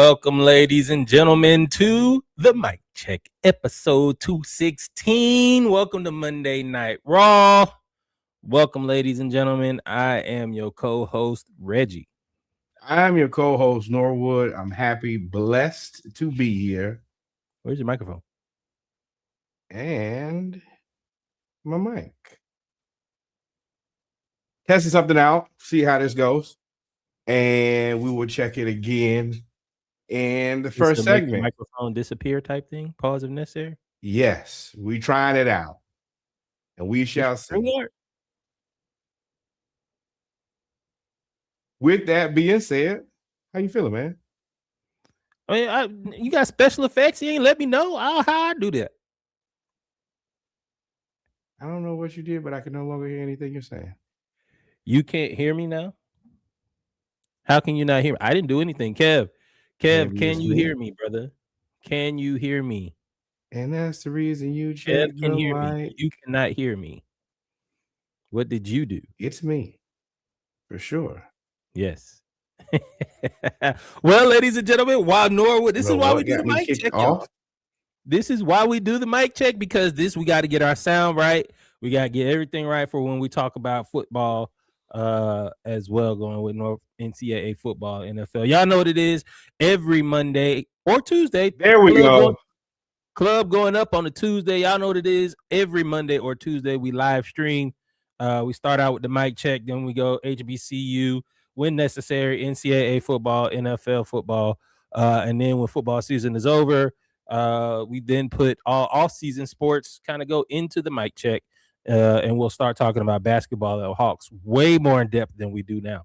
Welcome, ladies and gentlemen, to the Mic Check, episode 216. Welcome to Monday Night Raw. Welcome, ladies and gentlemen. I am your co-host, Reggie. I'm your co-host, Norwood. I'm happy, blessed to be here. Where's your microphone? And my mic. Testing something out, see how this goes. And we will check it again in the first segment. Microphone disappear type thing? Pause if necessary? Yes, we trying it out. And we shall see. With that being said, how you feeling, man? I mean, you got special effects? You ain't let me know how I do that. I don't know what you did, but I can no longer hear anything you're saying. You can't hear me now? How can you not hear me? I didn't do anything. Kev, can you hear me, brother? Can you hear me? And that's the reason you check Kev can hear me. You cannot hear me. What did you do? It's me. For sure. Yes. Well, ladies and gentlemen, while Norwood, this is why we do the mic check. This is why we do the mic check, because we got to get our sound right. We got to get everything right for when we talk about football as well, going with North NCAA football, NFL. Y'all know what it is every Monday or Tuesday. There we go. Club going up on a Tuesday. Y'all know what it is every Monday or Tuesday. We live stream. We start out with the mic check. Then we go HBCU, when necessary, NCAA football, NFL football. And then when football season is over, we then put all off-season sports kind of go into the mic check. And we'll start talking about basketball at Hawks way more in depth than we do now.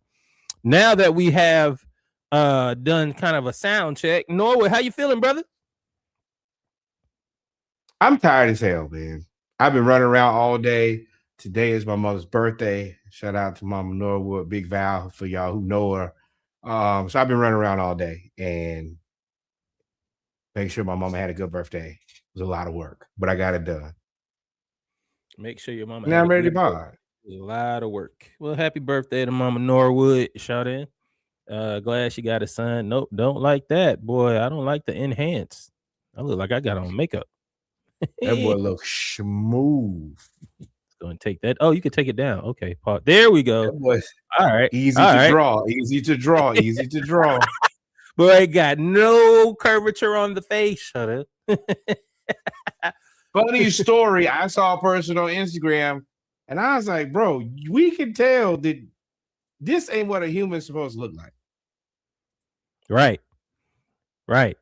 Now that we have done kind of a sound check, Norwood, how you feeling, brother? I'm tired as hell, man. I've been running around all day. Today is my mother's birthday. Shout out to Mama Norwood, Big Val, for y'all who know her. So I've been running around all day and making sure my mama had a good birthday. It was a lot of work, but I got it done. Make sure your mama. Now I'm ready to buy. A lot of work. Well, happy birthday to Mama Norwood. Shout in. Glad she got a son. Nope, don't like that, boy. I don't like the enhance. I look like I got on makeup. That boy looks smooth. Going to take that. Oh, you can take it down. Okay, Paul. There we go. All right. Easy to draw. Easy to draw. Easy to draw. Boy, got no curvature on the face. Shut up. Funny story. I saw a person on Instagram, and I was like, bro, we can tell that this ain't what a human's supposed to look like. Right.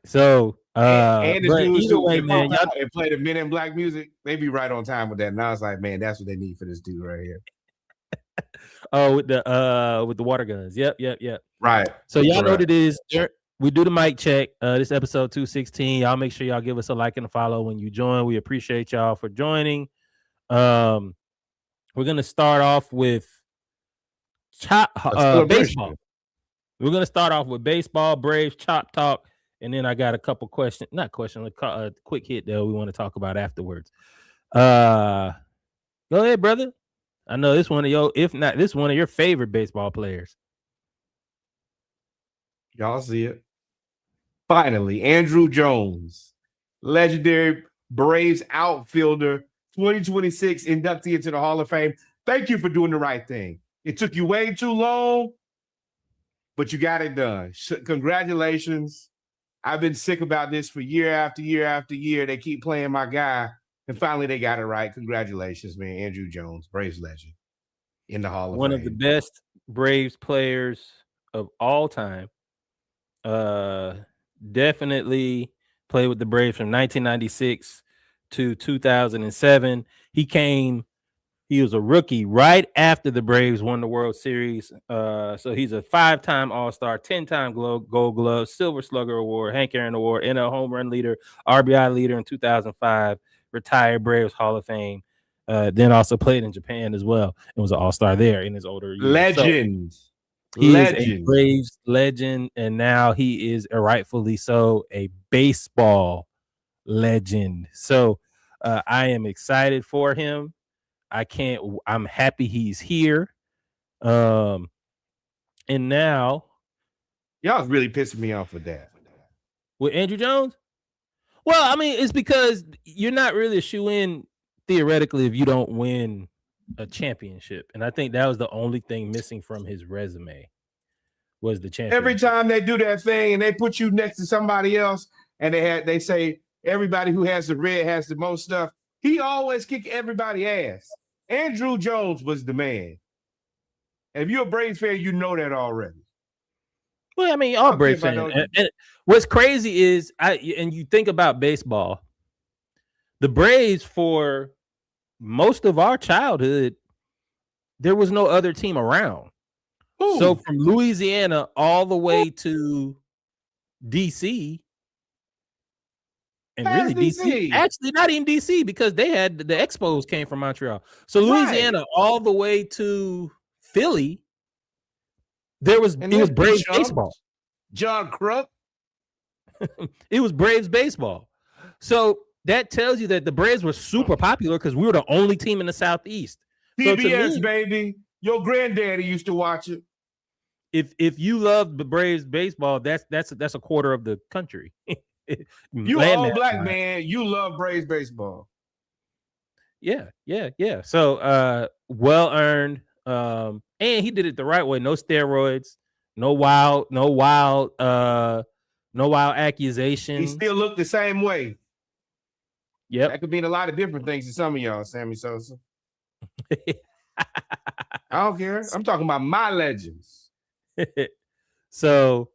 So, and the dudes who play the Men in Black music, they be right on time with that. And I was like, man, that's what they need for this dude right here. Oh, with the water guns. Yep. Right. So y'all know what it is. We do the mic check. This episode 216. Y'all make sure y'all give us a like and a follow when you join. We appreciate y'all for joining. We're gonna start off with baseball. We're gonna start off with baseball, Braves, chop talk, and then I got a couple questions. Not questions, a quick hit that we want to talk about afterwards. Go ahead, brother. I know this one of your favorite baseball players. Y'all see it. Finally, Andruw Jones, legendary Braves outfielder, 2026 inductee into the Hall of Fame. Thank you for doing the right thing. It took you way too long, but you got it done. Congratulations. I've been sick about this for year after year after year. They keep playing my guy, and finally they got it right. Congratulations, man. Andruw Jones, Braves legend in the Hall of Fame. One of the best Braves players of all time. Definitely played with the Braves from 1996 to 2007. He was a rookie right after the Braves won the World Series. So he's a 5-time All-Star, 10-time Gold Glove, Silver Slugger Award, Hank Aaron Award, NL Home Run Leader, RBI Leader in 2005, retired Braves Hall of Fame. Then also played in Japan as well and was an All-Star there in his older years. Legend. He is a Braves legend, and now he is rightfully so a baseball legend. So I am excited for him. I'm happy he's here. And now y'all really pissing me off with that. With Andruw Jones? Well, I mean, it's because you're not really a shoe-in theoretically if you don't win a championship. And I think that was the only thing missing from his resume was the championship. Every time they do that thing and they put you next to somebody else and they say everybody who has the red has the most stuff, he always kick everybody's ass. Andruw Jones was the man. And if you're a Braves fan, you know that already. Well, I mean, all Braves fans. And what's crazy is, and you think about baseball, the Braves for most of our childhood, there was no other team around. Ooh. So from Louisiana all the way to DC, and really DC, actually not even DC, because they had the Expos came from Montreal. So Louisiana all the way to Philly, it was Braves baseball. John Kruk. It was Braves baseball. So that tells you that the Braves were super popular because we were the only team in the Southeast. PBS, baby. Your granddaddy used to watch it. If you love the Braves baseball, that's a quarter of the country. You all black man, you love Braves baseball. Yeah. So well earned. And he did it the right way. No steroids, no wild accusations. He still looked the same way. Yep. That could mean a lot of different things to some of y'all, Sammy Sosa. I don't care. I'm talking about my legends. So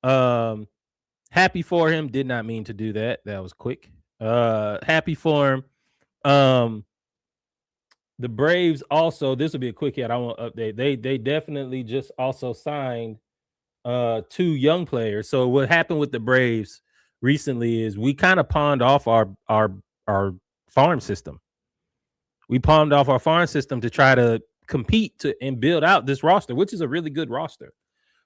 happy for him. Did not mean to do that. That was quick. Happy for him. The Braves also, this will be a quick hit. I want to update. They definitely just also signed 2 young players. So what happened with the Braves recently is we kind of pawned off our farm system. We pawned off our farm system to try to compete and build out this roster, which is a really good roster.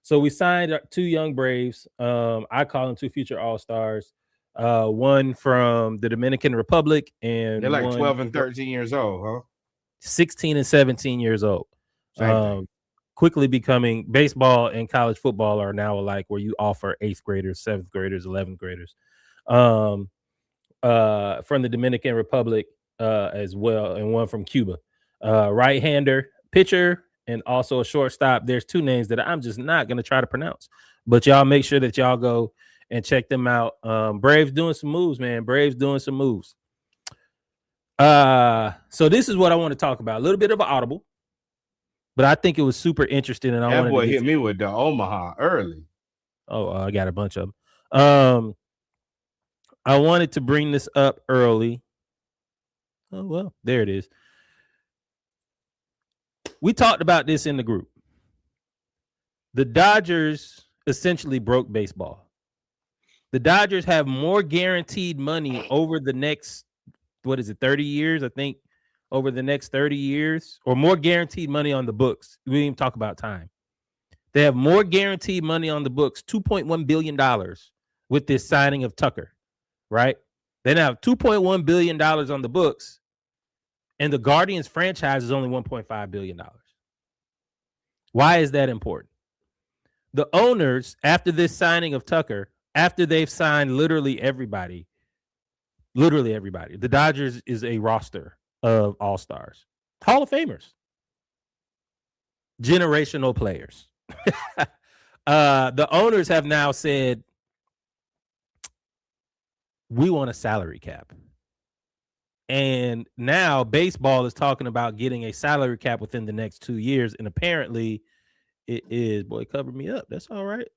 So we signed 2 young Braves. I call them 2 future All-Stars. One from the Dominican Republic, and they're like 12 and 13 years old, huh? 16 and 17 years old. Quickly becoming, baseball and college football are now alike, where you offer 8th graders, 7th graders, 11th graders. From the Dominican Republic as well, and one from Cuba. Right-hander pitcher and also a shortstop. There's 2 names that I'm just not going to try to pronounce, but y'all make sure that y'all go and check them out. Braves doing some moves, man. Braves doing some moves. So this is what I want to talk about. A little bit of an audible, but I think it was super interesting. And that boy hit me with the Omaha early. Oh, I got a bunch of them. I wanted to bring this up early. Oh, well, there it is. We talked about this in the group. The Dodgers essentially broke baseball. The Dodgers have more guaranteed money over the next, 30 years? I think over the next 30 years, or more guaranteed money on the books. We didn't even talk about time. They have more guaranteed money on the books, $2.1 billion with this signing of Tucker, right? They now have $2.1 billion on the books, and the Guardians franchise is only $1.5 billion. Why is that important? The owners, after this signing of Tucker, after they've signed literally everybody, the Dodgers is a roster of all-stars, Hall of Famers, generational players. The owners have now said, we want a salary cap. And now baseball is talking about getting a salary cap within the next 2 years. And apparently it is, boy, cover me up. That's all right.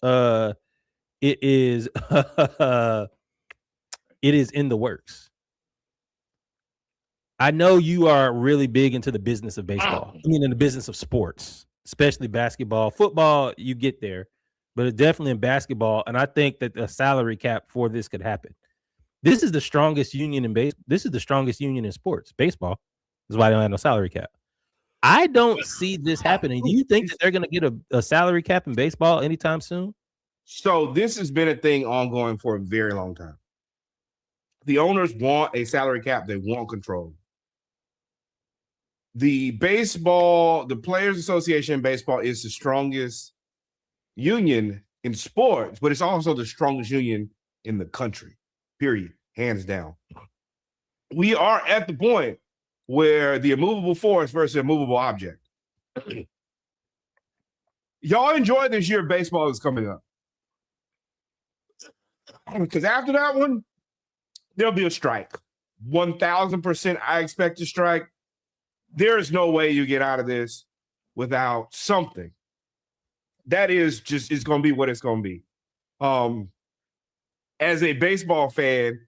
It is, it is in the works. I know you are really big into the business of baseball. I mean, in the business of sports, especially basketball, football, you get there, but it's definitely in basketball. And I think that a salary cap for this could happen. This is the strongest union in base. This is the strongest union in sports. Baseball. This is why they don't have no salary cap. I don't see this happening. Do you think that they're going to get a salary cap in baseball anytime soon? So this has been a thing ongoing for a very long time. The owners want a salary cap. They want control. The Players Association in baseball is the strongest union in sports, but it's also the strongest union in the country, period, hands down. We are at the point where the immovable force versus immovable object. Y'all enjoy this year baseball is coming up. Because after that one, there'll be a strike. 1,000% I expect a strike. There is no way you get out of this without something. That is just, it's going to be what it's going to be. As a baseball fan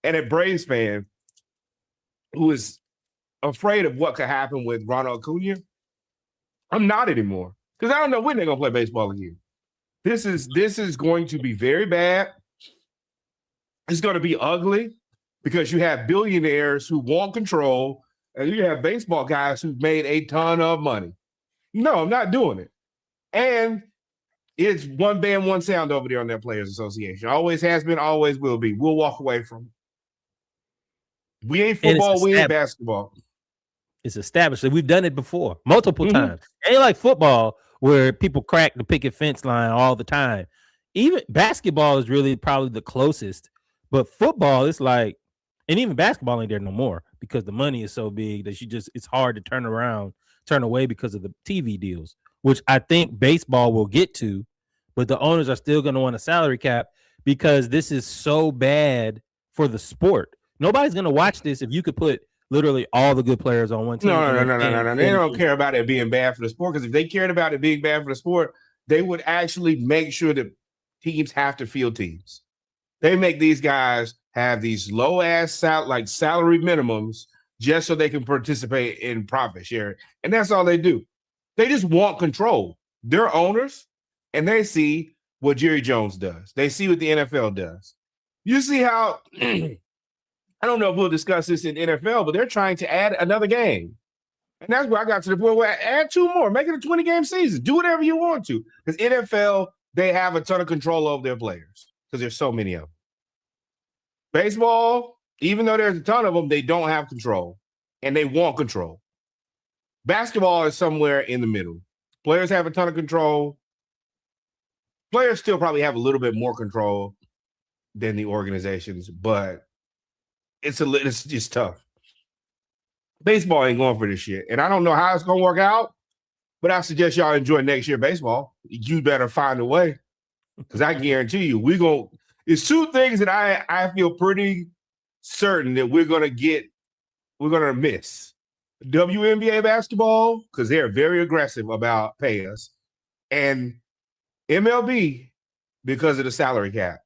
and a Braves fan who is afraid of what could happen with Ronald Acuna, I'm not anymore. Because I don't know when they're going to play baseball again. This is going to be very bad. It's going to be ugly because you have billionaires who want control and you have baseball guys who've made a ton of money. No, I'm not doing it. And it's one band, one sound over there on their Players Association. Always has been, always will be. We'll walk away from it. We ain't football, we ain't basketball. It's established. We've done it before, multiple times. Ain't like football where people crack the picket fence line all the time. Even basketball is really probably the closest. But football, it's like, and even basketball ain't there no more because the money is so big that it's hard to turn away because of the TV deals, which I think baseball will get to, but the owners are still going to want a salary cap because this is so bad for the sport. Nobody's going to watch this if you could put literally all the good players on one team. No. They don't care about it being bad for the sport because if they cared about it being bad for the sport, they would actually make sure that teams have to field teams. They make these guys have these low-ass salary minimums just so they can participate in profit sharing. And that's all they do. They just want control. They're owners, and they see what Jerry Jones does. They see what the NFL does. You see how, I don't know if we'll discuss this in NFL, but they're trying to add another game. And that's where I got to the point where add two more, make it a 20-game season. Do whatever you want to. Because NFL, they have a ton of control over their players because there's so many of them. Baseball, even though there's a ton of them, they don't have control, and they want control. Basketball is somewhere in the middle. Players have a ton of control. Players still probably have a little bit more control than the organizations, but it's just tough. Baseball ain't going for this shit, and I don't know how it's going to work out, but I suggest y'all enjoy next year baseball. You better find a way, because I guarantee you, it's two things that I feel pretty certain that we're going to miss. WNBA basketball, because they're very aggressive about pay us, and MLB because of the salary cap.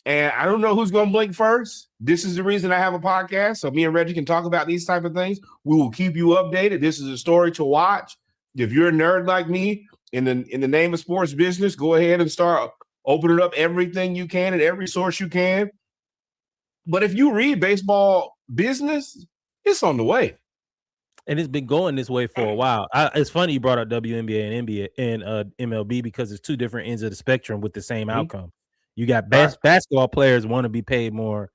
And I don't know who's going to blink first. This is the reason I have a podcast, so me and Reggie can talk about these type of things. We will keep you updated. This is a story to watch. If you're a nerd like me, in the name of sports business, go ahead and start opening up everything you can and every source you can. But if you read baseball business, it's on the way. And it's been going this way for a while. It's funny you brought up WNBA and NBA and MLB because it's two different ends of the spectrum with the same outcome. You got basketball players want to be paid more,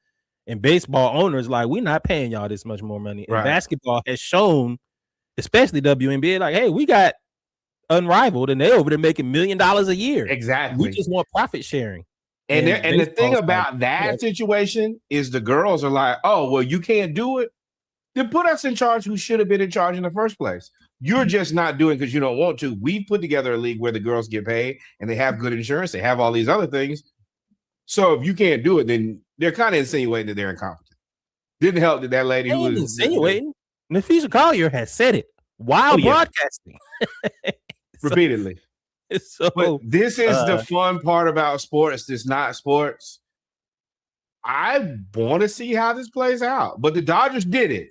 and baseball owners like, we're not paying y'all this much more money. And basketball has shown, especially WNBA, like, hey, we got unrivaled, and they over there making $1 million a year. Exactly. We just want profit sharing. And the thing about that situation is the girls are like, oh, well, you can't do it. Then put us in charge who should have been in charge in the first place. You're just not doing because you don't want to. We've put together a league where the girls get paid and they have good insurance. They have all these other things. So if you can't do it, then they're kind of insinuating that they're incompetent. Didn't help that lady who was insinuating. Nafisa Collier has said it while broadcasting repeatedly. So, but this is the fun part about sports. It's not sports. I want to see how this plays out. But the Dodgers did it.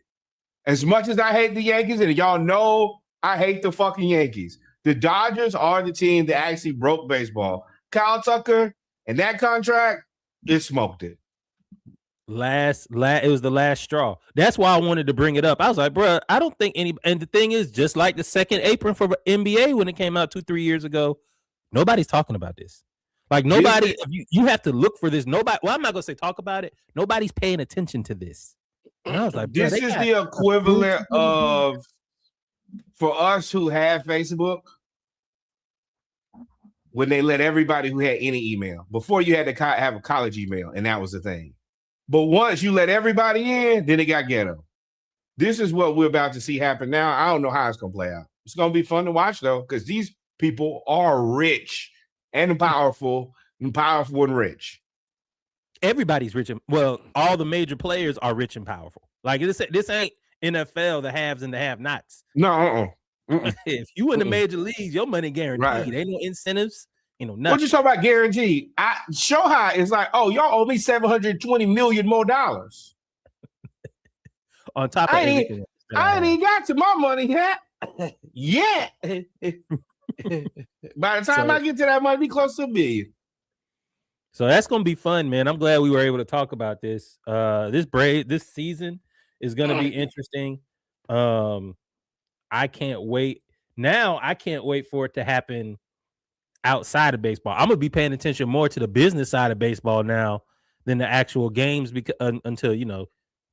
As much as I hate the Yankees, and y'all know I hate the fucking Yankees, the Dodgers are the team that actually broke baseball. Kyle Tucker and that contract, it smoked it. It was the last straw. That's why I wanted to bring it up. I was like, bro, I don't think and the thing is, just like the second apron for NBA when it came out 2-3 years ago, nobody's talking about this. Like nobody, you have to look for this. Nobody, well, I'm not gonna say talk about it. Nobody's paying attention to this. And I was like, this is the equivalent of, for us who have Facebook, when they let everybody who had any email. Before you had to have a college email, and that was the thing. But once you let everybody in, then it got ghetto. This is what we're about to see happen now. I don't know how it's going to play out. It's going to be fun to watch, though, because these people are rich and powerful and rich. Everybody's rich. Well, all the major players are rich and powerful. Like this ain't NFL, the haves and the have-nots. No, if you in the major leagues, your money guaranteed. Right. Ain't no incentives. Nothing. What you talking about guaranteed? Shohei is like, oh, y'all owe me $720 million more. On top of everything. I ain't even got to my money yet. Yeah. By the time I get to that, might be close to $1 billion. So that's gonna be fun, man. I'm glad we were able to talk about this. This season is gonna be interesting. I can't wait. Now I can't wait for it to happen outside of baseball. I'm gonna be paying attention more to the business side of baseball now than the actual games until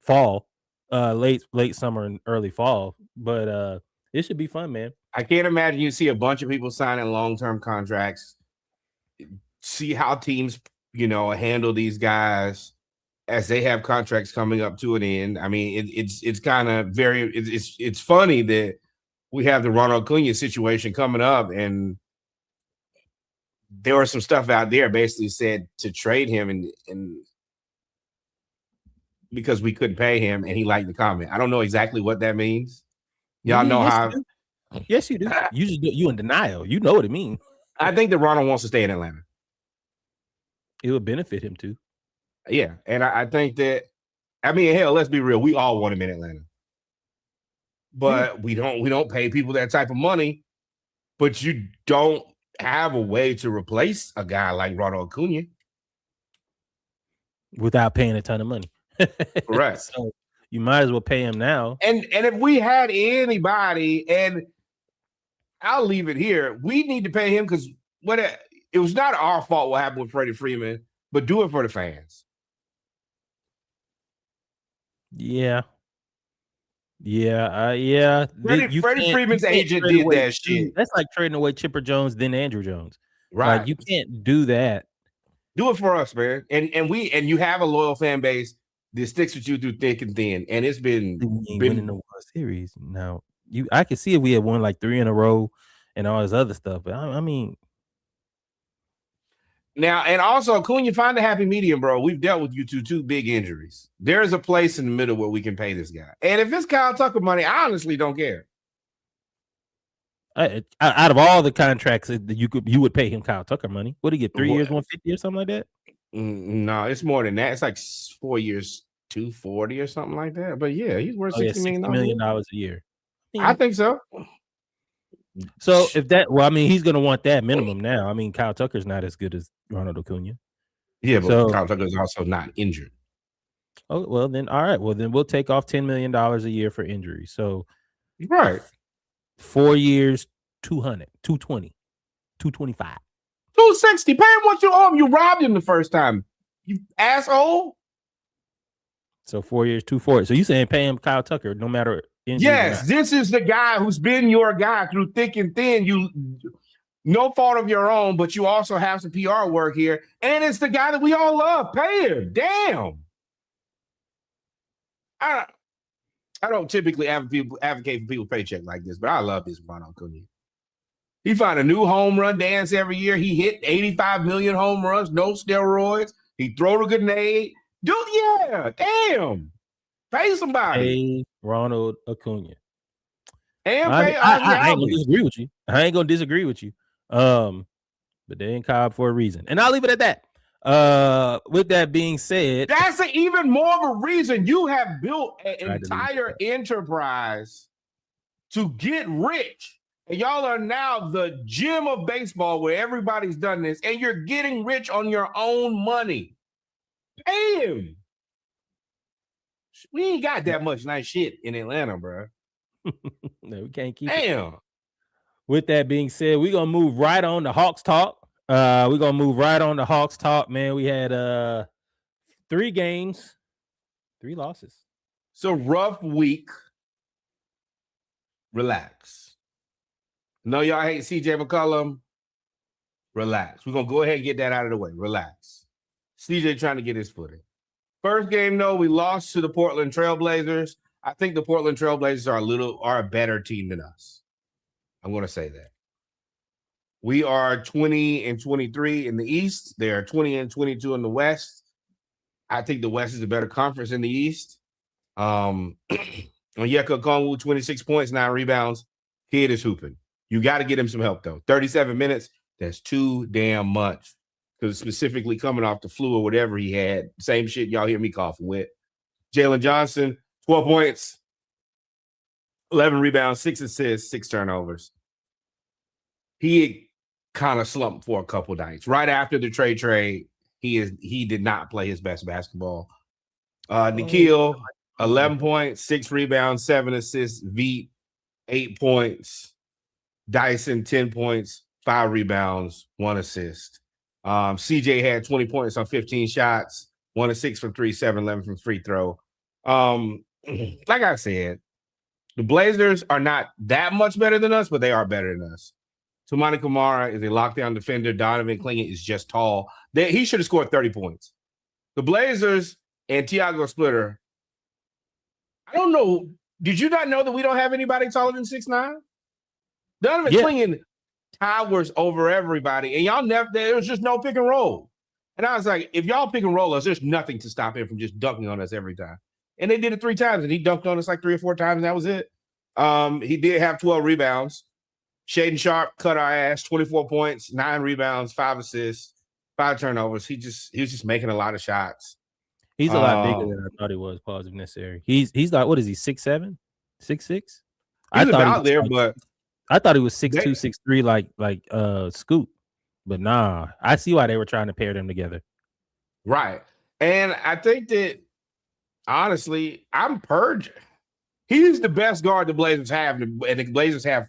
fall, late summer and early fall. But it should be fun, man. I can't imagine you see a bunch of people signing long-term contracts. See how teams, handle these guys as they have contracts coming up to an end. I mean, it's kind of it's funny that we have the Ronald Acuna situation coming up, and there was some stuff out there basically said to trade him and because we couldn't pay him, and he liked the comment. I don't know exactly what that means. Y'all know how. Yes, you do. You in denial. You know what it means. I think that Ronald wants to stay in Atlanta. It would benefit him too. Yeah, and I think that, hell, let's be real. We all want him in Atlanta, but we don't pay people that type of money. But you don't have a way to replace a guy like Ronald Acuna without paying a ton of money. Correct. So you might as well pay him now. And if we had anybody, and I'll leave it here, we need to pay him because it was not our fault what happened with Freddie Freeman, but do it for the fans. Yeah. Freddie Freeman's agent did that shit. That's like trading away Chipper Jones, then Andruw Jones. Right. Like, you can't do that. Do it for us, man. And you have a loyal fan base that sticks with you through thick and thin. And it's been winning the World Series. Now, I could see if we had won like 3 in a row and all this other stuff. But I mean. Now, and also, Acuna, find a happy medium, bro. We've dealt with you two big injuries. There's a place in the middle where we can pay this guy. And if it's Kyle Tucker money, I honestly don't care. Out of all the contracts that you would pay him Kyle Tucker money, what did he get? 3 years, 150 or something like that? No, it's more than that. It's like 4 years, 240 or something like that. But yeah, he's worth $60 million a year. I think so. So if he's going to want that minimum now. I mean, Kyle Tucker's not as good as Ronald Acuna. Yeah, but Kyle Tucker's also not injured. Oh, well then, all right. Well, then we'll take off $10 million a year for injury. So, right. 4 years, 200, 220, 225. 260. Pay him what you owe him. You robbed him the first time. You asshole. So 4 years, 240. So you saying pay him Kyle Tucker no matter injury? Yes, this is the guy who's been your guy through thick and thin. You no fault of your own, but you also have some PR work here. And it's the guy that we all love. Pay him. Damn. I don't typically advocate for people's paycheck like this, but I love this Ronald Acuna. He found a new home run dance every year. He hit 85 million home runs, no steroids. He throw a grenade. Dude, yeah, damn. Pay somebody. Pay Ronald Acuna. And I ain't gonna disagree with you. I ain't gonna disagree with you. But they ain't called for a reason. And I'll leave it at that. With that being said, that's even more of a reason you have built an entire enterprise to get rich. And y'all are now the gym of baseball where everybody's done this, and you're getting rich on your own money. Pay him. We ain't got that much nice shit in Atlanta, bro. No, we can't keep it. With that being said, we're gonna move right on to Hawks talk. We're gonna move right on to Hawks talk, man. We had 3 games, 3 losses. It's a rough week. Relax. No, y'all hate CJ McCollum. Relax. We're going to go ahead and get that out of the way. Relax. CJ trying to get his footing. First game, though, we lost to the Portland Trailblazers. I think the Portland Trailblazers are a better team than us. I'm going to say that. We are 20-23 in the East. They are 20-22 in the West. I think the West is a better conference in the East. Onyeka Okongwu, 26 points, 9 rebounds. Kid is hooping. You got to get him some help, though. 37 minutes, that's too damn much. Because specifically coming off the flu or whatever he had. Same shit y'all hear me coughing with. Jalen Johnson, 12 points, 11 rebounds, 6 assists, 6 turnovers. He kind of slumped for a couple nights. Right after the trade, he did not play his best basketball. Nikhil, 11 points, 6 rebounds, 7 assists. Veet, 8 points. Dyson, 10 points, 5 rebounds, 1 assist. CJ had 20 points on 15 shots, 1 of 6 from 3, 7-11 from free throw. Like I said, the Blazers are not that much better than us, but they are better than us. Toumani Camara is a lockdown defender. Donovan Clingan is just tall. He should have scored 30 points. The Blazers and Tiago Splitter, I don't know. Did you not know that we don't have anybody taller than 6'9"? Donovan Clingan towers over everybody, and y'all there was just no pick and roll. And I was like, if y'all pick and roll us, there's nothing to stop him from just dunking on us every time. And they did it 3 times, and he dunked on us like 3 or 4 times, and that was it. He did have 12 rebounds. Shaden Sharp cut our ass, 24 points, 9 rebounds, 5 assists, 5 turnovers. He was just making a lot of shots. He's a lot bigger than I thought he was, positive necessary. He's like, what is he, 6'7", 6'6"? I thought out there, but I thought he was 6'2", 6'3", like Scoot. But nah, I see why they were trying to pair them together. Right. And I think that, honestly, I'm purging. He's the best guard the Blazers have, and the Blazers have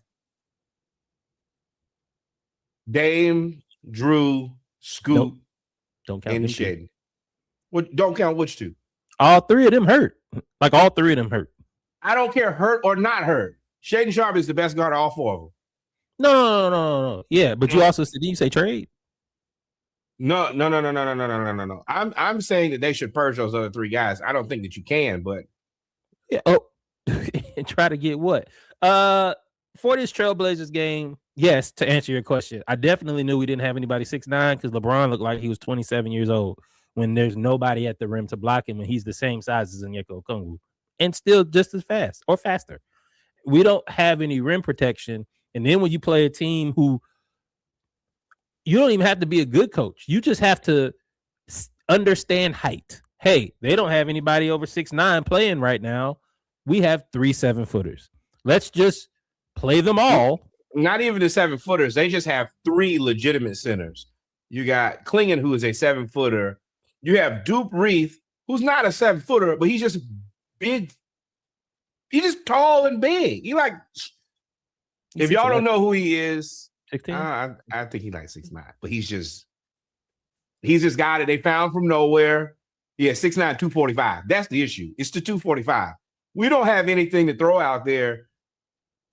Dame, Drew, Scoot, nope. Don't count and Shaden. Don't count which 2? All 3 of them hurt. Like, all 3 of them hurt. I don't care hurt or not hurt. Shaden Sharp is the best guard of all 4 of them. No. Yeah, but you also said, did you say trade? No. I'm saying that they should purge those other 3 guys. I don't think that you can, but yeah. Oh, and try to get what? For this Trailblazers game, yes, to answer your question, I definitely knew we didn't have anybody 6'9" because LeBron looked like he was 27 years old when there's nobody at the rim to block him, and he's the same size as Onyeka Okongwu and still just as fast or faster. We don't have any rim protection. And then when you play a team who you don't even have to be a good coach, you just have to understand height. Hey, they don't have anybody over 6'9" playing right now. We have 3 7-footers. Let's just play them all. Not even the 7-footers. They just have 3 legitimate centers. You got Clingan, who is a 7-footer. You have Dupe Reith, who's not a 7-footer, but he's just big. He's just tall and big. If y'all don't know who he is, 16? I think he's like 6'9", but he's this guy that they found from nowhere. Yeah, 6'9", 245. That's the issue. It's the 245. We don't have anything to throw out there.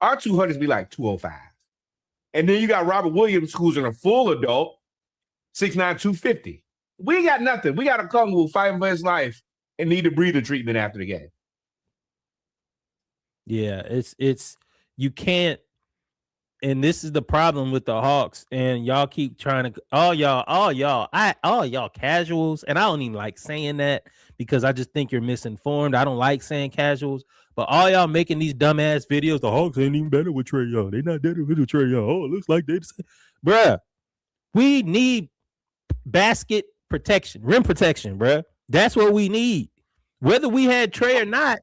Our 200s be like 205. And then you got Robert Williams, who's a full adult, 6'9", 250. We got nothing. We got a Okongwu fighting for his life and need a breather treatment after the game. Yeah, it's you can't, and this is the problem with the Hawks. And y'all keep trying to all y'all casuals, and I don't even like saying that because I just think you're misinformed. I don't like saying casuals, but all y'all making these dumbass videos, the Hawks ain't even better with Trae Young. They're not better with Trae Young. Oh, it looks like they just, bruh. We need basket protection, rim protection, bruh. That's what we need. Whether we had Trae or not,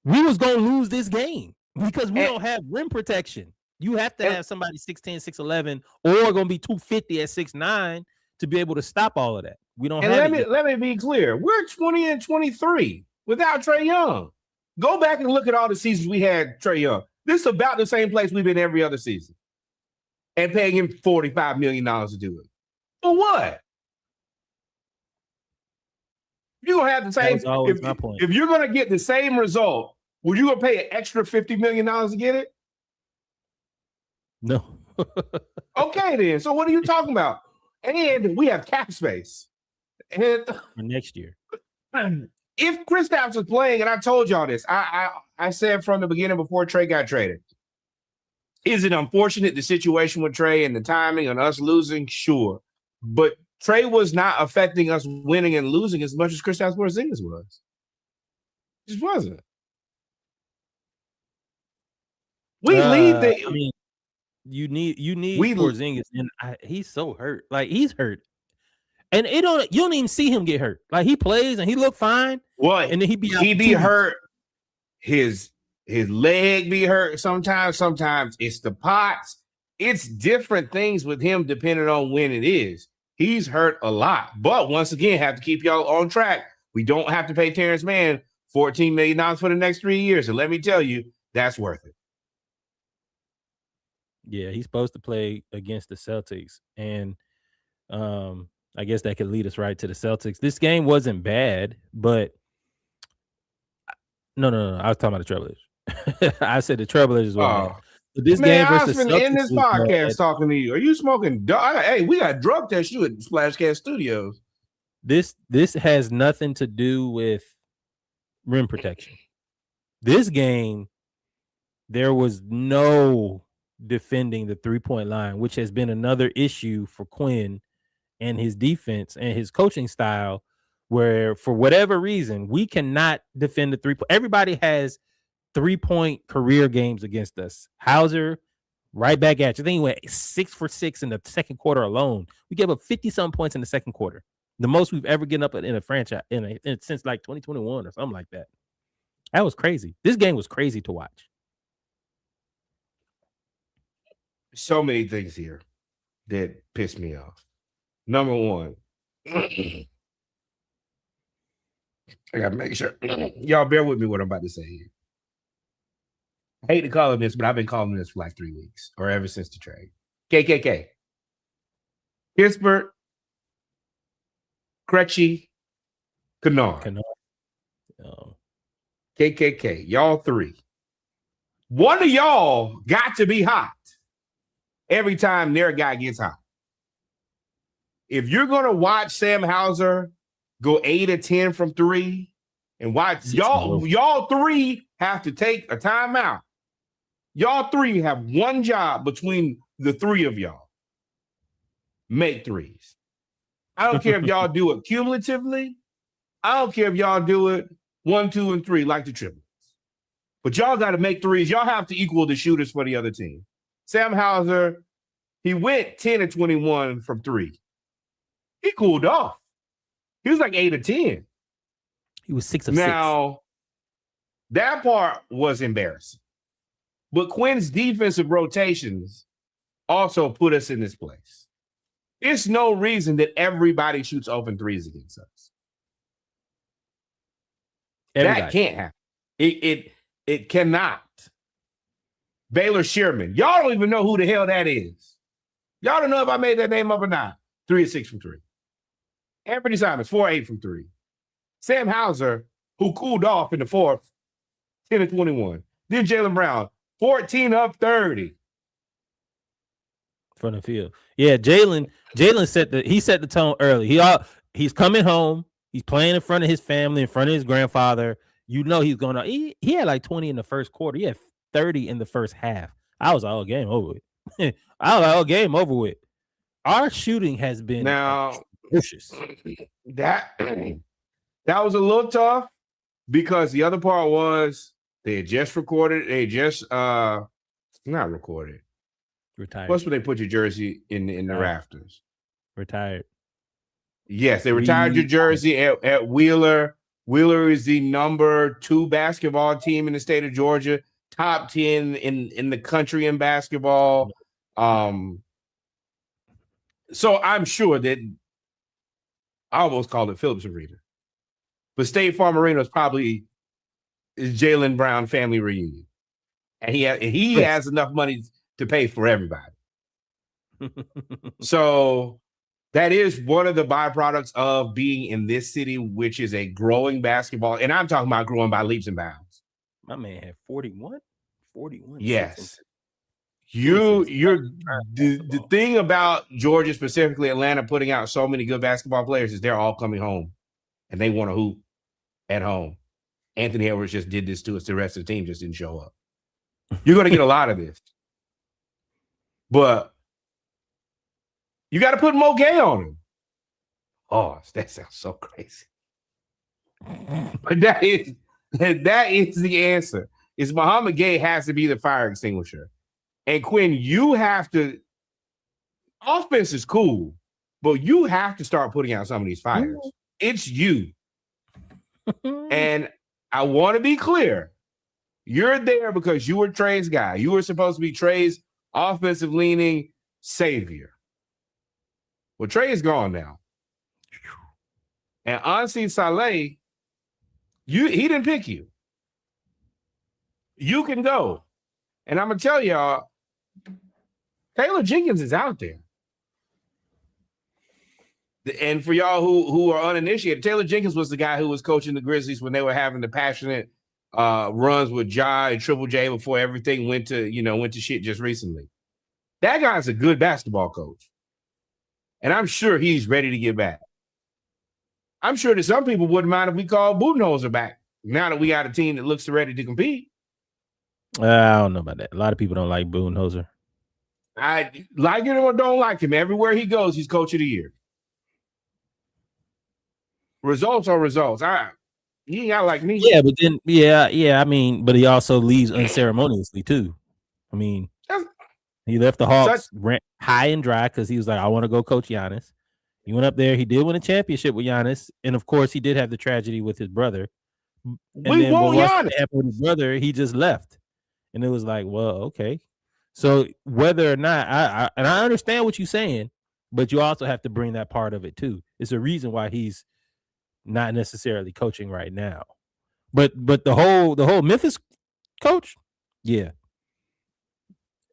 we was gonna lose this game because we don't have rim protection. You have to have somebody 6'10", 6'11", or gonna be 250 at 6'9" to be able to stop all of that. We don't have it. Let me be clear. We're 20-23 without Trae Young. Go back and look at all the seasons we had Trae Young. This is about the same place we've been every other season. And paying him $45 million to do it. For what? You're gonna have the same. If you're gonna get the same result, would you gonna pay an extra $50 million to get it? No. Okay, then. So what are you talking about? And we have cap space. And For next year. if Kristaps was playing, and I told y'all this, I said from the beginning before Trey got traded, is it unfortunate the situation with Trey and the timing and us losing? Sure. But Trey was not affecting us winning and losing as much as Kristaps Porzingis was. It just wasn't. We lead the. I mean, you need Porzingis, and he's so hurt. Like he's hurt, and you don't even see him get hurt. Like he plays and he look fine. What? And then he be hurt. His leg be hurt sometimes. Sometimes it's the pots. It's different things with him depending on when it is. He's hurt a lot. But once again, have to keep y'all on track. We don't have to pay Terrence Mann $14 million for the next 3 years. And let me tell you, that's worth it. Yeah, he's supposed to play against the Celtics. And I guess that could lead us right to the Celtics. This game wasn't bad, but no. I was talking about the Trailblazers. I said the Trailblazers were bad. This game versus the Celtics in this podcast bad. Talking to you. Are you smoking? Hey, we got drug test you at Splashcast Studios. This has nothing to do with rim protection. This game, there was no defending the 3-point line, which has been another issue for Quinn and his defense and his coaching style, where for whatever reason we cannot defend the 3-point. Everybody has 3-point career games against us. Hauser, right back at you. I think he went 6 for 6 in the second quarter alone. We gave up 50-some points in the second quarter, the most we've ever given up in a franchise since like 2021 or something like that. That was crazy. This game was crazy to watch. So many things here that pissed me off. Number one, I gotta make sure y'all bear with me what I'm about to say here. I hate to call it this, but I've been calling this for like 3 weeks or ever since the trade. KKK. Pittsburgh, Krejci, Kennard. Oh. KKK. Y'all three. One of y'all got to be hot every time their guy gets hot. If you're going to watch Sam Hauser go 8 or 10 from 3 and watch y'all three have to take a timeout. Y'all three have one job between the three of y'all. Make threes. I don't care if y'all do it cumulatively. I don't care if y'all do it 1, 2, and 3 like the Triplets. But y'all got to make threes. Y'all have to equal the shooters for the other team. Sam Hauser, he went 10 or 21 from 3. He cooled off. He was like 8 or 10. He was 6 of 6. Now, that part was embarrassing. But Quinn's defensive rotations also put us in this place. It's no reason that everybody shoots open threes against us. Everybody. That can't happen. It cannot. Baylor Shearman. Y'all don't even know who the hell that is. Y'all don't know if I made that name up or not. 3 or 6 from 3. Anthony Simons, 4 or 8 from 3. Sam Hauser, who cooled off in the fourth, 10 or 21. Then Jaylen Brown, 14 of 30. From the field. Yeah, Jaylen set the tone early. He's coming home. He's playing in front of his family, in front of his grandfather. You know he's going to. He had like 20 in the first quarter. He had 30 in the first half. I was all game over with. Game over with. Our shooting has been atrocious. That was a little tough because the other part was they had just recorded. They just not recorded. Retired. What's when they put your jersey in the rafters? Retired. Yes, they retired your jersey at Wheeler. Wheeler is the number 2 basketball team in the state of Georgia, top 10 in the country in basketball. So I'm sure that I almost called it Phillips Arena, but State Farm Arena is probably Jaylen Brown family reunion, and he has enough money to pay for everybody. So that is one of the byproducts of being in this city, which is a growing basketball. And I'm talking about growing by leaps and bounds. My man had 41. 41. Yes. The thing about Georgia, specifically Atlanta, putting out so many good basketball players is they're all coming home and they want to hoop at home. Anthony Edwards just did this to us. The rest of the team just didn't show up. You're going to get a lot of this. But you got to put Mo Gay on him. Oh, that sounds so crazy. But that is the answer. Is Muhammad Gay has to be the fire extinguisher. And Quinn, you have to – offense is cool, but you have to start putting out some of these fires. It's you. And I want to be clear. You're there because you were Trey's guy. You were supposed to be Trey's offensive-leaning savior. Well, Trey is gone now. And Ansi Saleh, he didn't pick you. You can go. And I'm going to tell y'all, Taylor Jenkins is out there. And for y'all who are uninitiated, Taylor Jenkins was the guy who was coaching the Grizzlies when they were having the passionate runs with Ja and Triple J before everything went to shit just recently. That guy's a good basketball coach. And I'm sure he's ready to get back. I'm sure that some people wouldn't mind if we called Budenholzer back now that we got a team that looks ready to compete. I don't know about that. A lot of people don't like Budenholzer. I like him or don't like him. Everywhere he goes, he's coach of the year. Results are results. He ain't got like me. Yeah, but then I mean, but he also leaves unceremoniously too. I mean, he left the Hawks high and dry because he was like, I want to go coach Giannis. He went up there. He did win a championship with Giannis, and of course, he did have the tragedy with his brother. We won Giannis. With his brother, he just left, and it was like, well, okay. So whether or not I understand what you're saying, but you also have to bring that part of it too. It's a reason why he's not necessarily coaching right now. But the whole Memphis coach, yeah.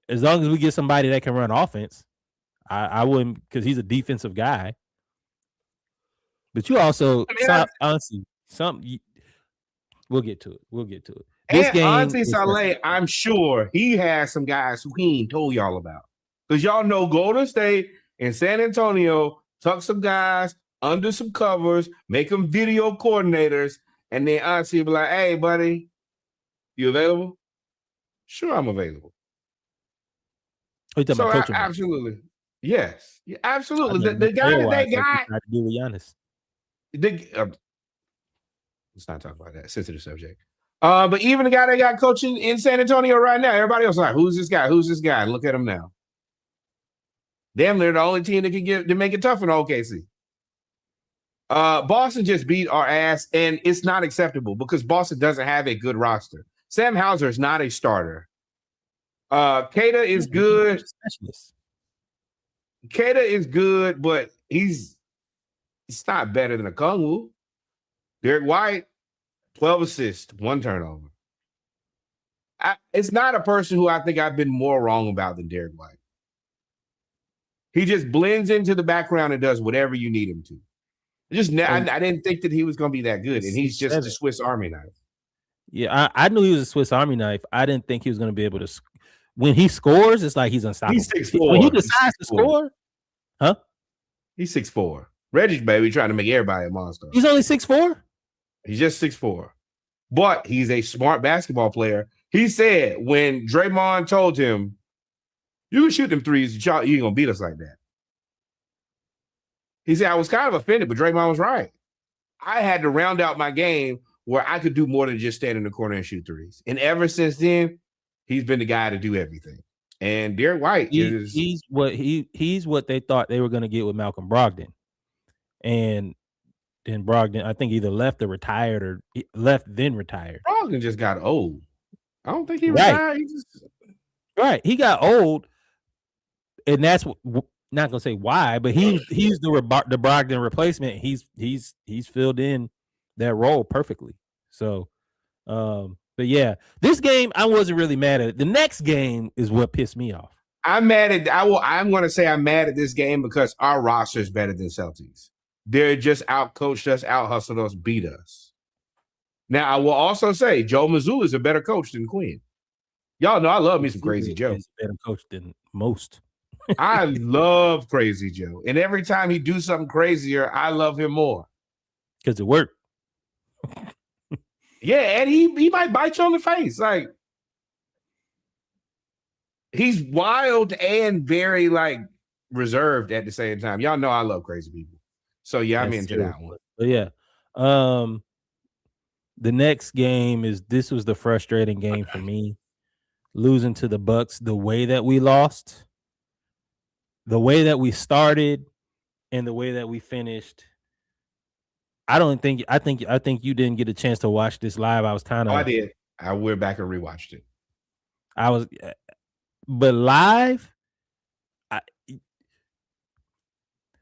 As long as we get somebody that can run offense, I wouldn't, because he's a defensive guy. But you also honestly, we'll get to it. This and game, Ansi Saleh, I'm sure he has some guys who he ain't told y'all about. Because y'all know Golden State and San Antonio tuck some guys under some covers, make them video coordinators, and then Ansi be like, hey, buddy, you available? Sure, I'm available. Oh, you talking about coaching? Absolutely. Yes. Yeah, absolutely. The guy that they got to do with Giannis. Let's not talk about that. Sensitive subject. But even the guy they got coaching in San Antonio right now, everybody else is like, who's this guy? Who's this guy? And look at him now. Damn, they're the only team that can get to make it tough in OKC. Boston just beat our ass, and it's not acceptable because Boston doesn't have a good roster. Sam Hauser is not a starter. Keita is good. Keita is good, but he's not better than a Kungwu. Derek White, 12 assists, 1 turnover. It's not a person who I think I've been more wrong about than Derek White. He just blends into the background and does whatever you need him to. I didn't think that he was going to be that good, and he's just a Swiss Army knife. Yeah, I knew he was a Swiss Army knife. I didn't think he was going to be able to. When he scores, it's like he's unstoppable. He's 6'4". When he decides to score, huh? He's 6'4". Reggie's baby trying to make everybody a monster. He's only 6'4". He's just 6'4", but he's a smart basketball player. He said when Draymond told him, "You can shoot them threes, you ain't gonna beat us like that." He said, "I was kind of offended, but Draymond was right. I had to round out my game where I could do more than just stand in the corner and shoot threes." And ever since then, he's been the guy to do everything. And Derek White he's what they thought they were going to get with Malcolm Brogdon. And then Brogdon, I think, either left or retired, or left then retired. Brogdon just got old. I don't think he retired. Right. He got old, and that's not gonna say why, but he's the Brogdon replacement. He's filled in that role perfectly. So, but yeah, this game I wasn't really mad at it. The next game is what pissed me off. I'm mad at. I'm going to say I'm mad at this game because our roster is better than Celtics. They're just out-coached us, out-hustled us, beat us. Now, I will also say Joe Mazzulla is a better coach than Quinn. Y'all know I love me some Crazy Joe. He's a better coach than most. I love Crazy Joe. And every time he do something crazier, I love him more. Because it worked. Yeah, and he might bite you on the face. Like, he's wild and very, like, reserved at the same time. Y'all know I love crazy people. So, yeah, I'm into that one. But yeah. The next game this was the frustrating game for me. Losing to the Bucks the way that we lost, the way that we started, and the way that we finished. I think you didn't get a chance to watch this live. I was kind of. I did. I went back and rewatched it. But live, the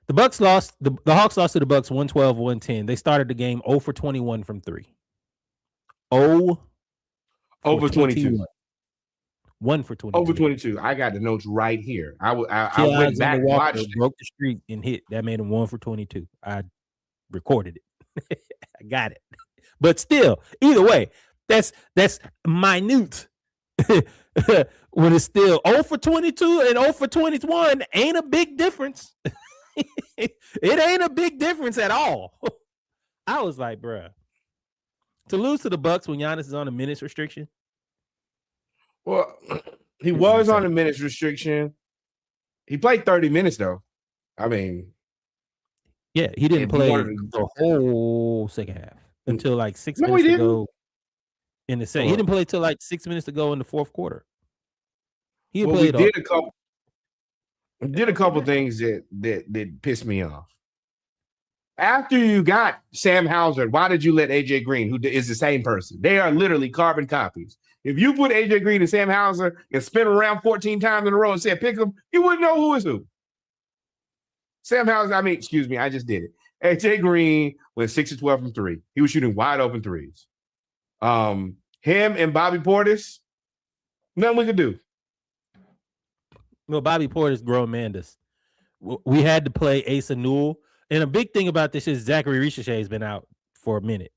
Bucks lost. The Hawks lost to the Bucks 112-110. They started the game 0 for 21 from 3. 0 over 22. 1 for 22. Over 22. I got the notes right here. I went back and watched it. Broke the streak and hit. That made him 1 for 22. I recorded it. I got it. But still, either way, that's minute. When it's still 0 for 22 and 0 for 21 ain't a big difference. It ain't a big difference at all. I was like, bruh, to lose to the Bucks when Giannis is on a minutes restriction. Well, he was on a minutes restriction. He played 30 minutes though. I mean, yeah, he didn't play the whole second half until like 6 minutes to go in the second. He didn't play till like 6 minutes to go in the fourth quarter. He played. We did a couple things that pissed me off. After you got Sam Hauser, why did you let AJ Green, who is the same person? They are literally carbon copies. If you put AJ Green and Sam Hauser and spin around 14 times in a row and said pick them, you wouldn't know who is who. Sam Hauser, I just did it. AJ Green went 6 of 12 from 3. He was shooting wide open threes. Him and Bobby Portis, nothing we could do. Well, Bobby Portis grown Mandus. We had to play Asa Newell. And a big thing about this is Zachary Ricochet has been out for a minute.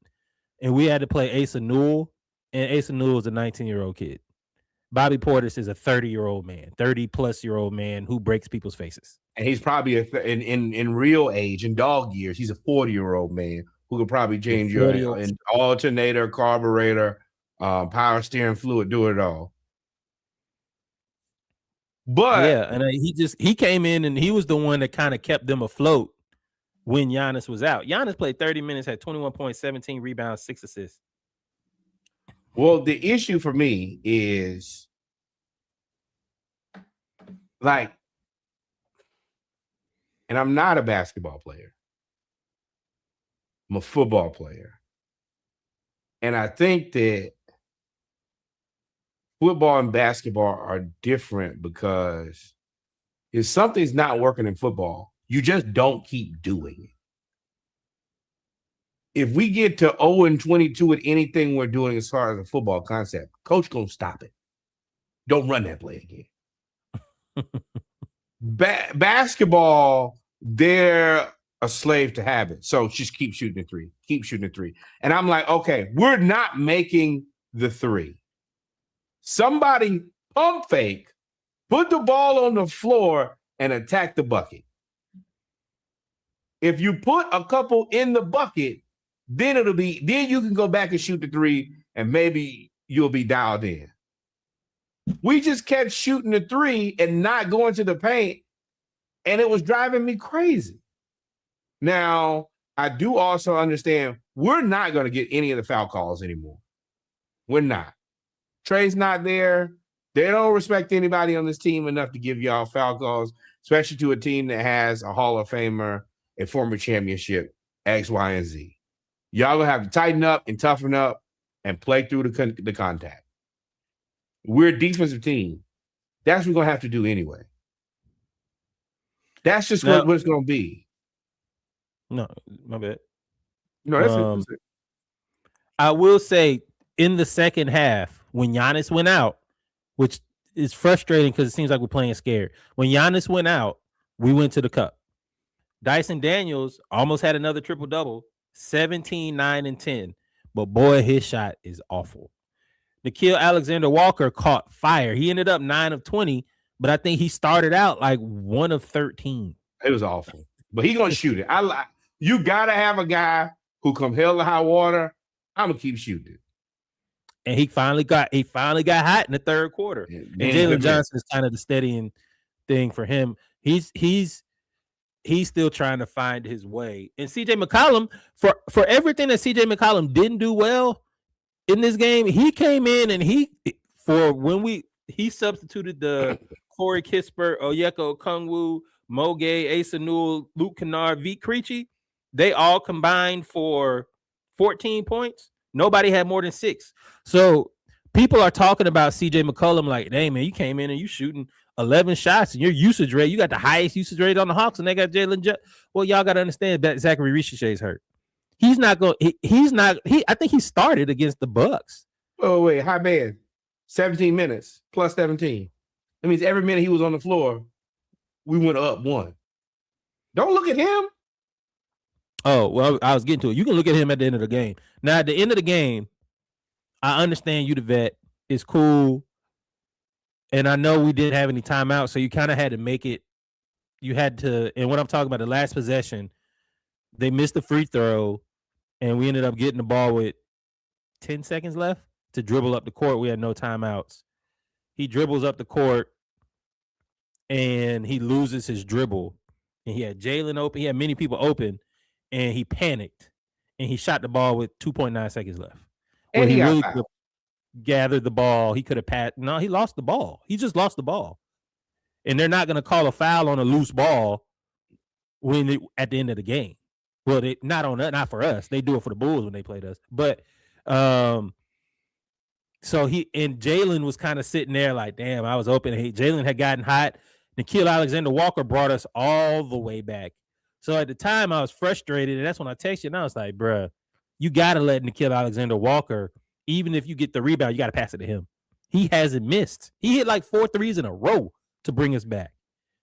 And we had to play Asa Newell. And Asa Newell is a 19-year-old kid. Bobby Portis is a 30-year-old man, 30-plus-year-old man who breaks people's faces. And he's probably in real age, in dog years, he's a 40-year-old man who could probably change your alternator, carburetor, power steering fluid, do it all. But yeah, and he came in and he was the one that kind of kept them afloat when Giannis was out. Giannis played 30 minutes, had 21 points, 17 rebounds, 6 assists. Well, the issue for me is like, and I'm not a basketball player. I'm a football player. And I think that football and basketball are different because if something's not working in football, you just don't keep doing it. If we get to 0-22 with anything we're doing as far as a football concept, coach gonna stop it. Don't run that play again. Basketball, they're a slave to habit. So just keep shooting the three. Keep shooting the three. And I'm like, okay, we're not making the three. Somebody pump fake, put the ball on the floor, and attack the bucket. If you put a couple in the bucket, then you can go back and shoot the three, and maybe you'll be dialed in. We just kept shooting the three and not going to the paint, and it was driving me crazy. Now, I do also understand we're not going to get any of the foul calls anymore. We're not. Trey's not there. They don't respect anybody on this team enough to give y'all foul calls, especially to a team that has a Hall of Famer, a former championship, X, Y, and Z. Y'all gonna have to tighten up and toughen up and play through the contact. We're a defensive team. That's what we're gonna have to do anyway. That's just what it's gonna be. No, my bad. No, that's it. I will say in the second half, when Giannis went out, which is frustrating because it seems like we're playing scared. When Giannis went out, we went to the cup. Dyson Daniels almost had another triple-double, 17, 9, and 10. But boy, his shot is awful. Nickeil Alexander-Walker caught fire. He ended up 9 of 20, but I think he started out like 1 of 13. It was awful, but he gonna shoot it. You gotta have a guy who come hell or high water. I'm gonna keep shooting it. And he finally got hot in the third quarter. And Jalen Johnson is kind of the steadying thing for him. He's still trying to find his way. And CJ McCollum, for everything that CJ McCollum didn't do well in this game, he came in and he substituted the Corey Kispert, Onyeka Okongwu, Moge, Asa Newell, Luke Kennard, Vit Krejci. They all combined for 14 points. Nobody had more than 6. So people are talking about CJ McCollum like, hey, man, you came in and you shooting 11 shots and your usage rate, you got the highest usage rate on the Hawks, and they got Jalen. Well, y'all got to understand that Zachary Ricochet is hurt. He's not going. I think he started against the Bucks. Oh wait, high man, 17 minutes plus 17. That means every minute he was on the floor, we went up 1. Don't look at him. Oh, well, I was getting to it. You can look at him at the end of the game. Now, at the end of the game, I understand you the vet. It's cool. And I know we didn't have any timeout, so you kind of had to make it. You had to, and what I'm talking about, the last possession, they missed the free throw, and we ended up getting the ball with 10 seconds left to dribble up the court. We had no timeouts. He dribbles up the court, and he loses his dribble. And he had Jalen open. He had many people open. And he panicked, and he shot the ball with 2.9 seconds left. And he really could have gathered the ball. He could have passed. No, he lost the ball. He just lost the ball. And they're not going to call a foul on a loose ball at the end of the game. Well, not for us. They do it for the Bulls when they played us. But so Jalen was kind of sitting there like, damn, I was open. Jalen had gotten hot. Nickeil Alexander-Walker brought us all the way back. So at the time, I was frustrated, and that's when I texted you, and I was like, bruh, you got to let Nickeil Alexander-Walker, even if you get the rebound, you got to pass it to him. He hasn't missed. He hit like 4 threes in a row to bring us back.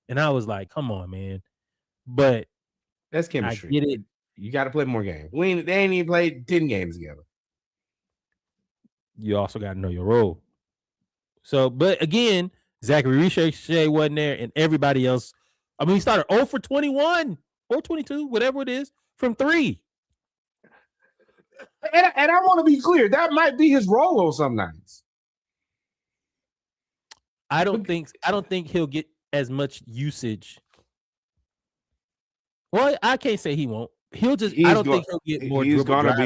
And I was like, come on, man. But that's chemistry. I get it. You got to play more games. They ain't even played 10 games together. You also got to know your role. So, but again, Zachary Ricochet wasn't there, and everybody else. I mean, he started 0 for 21. Or 22, whatever it is, from 3. And I want to be clear, that might be his role on some nights. I don't think he'll get as much usage. Well, I can't say he won't. I don't think he'll get more. He's gonna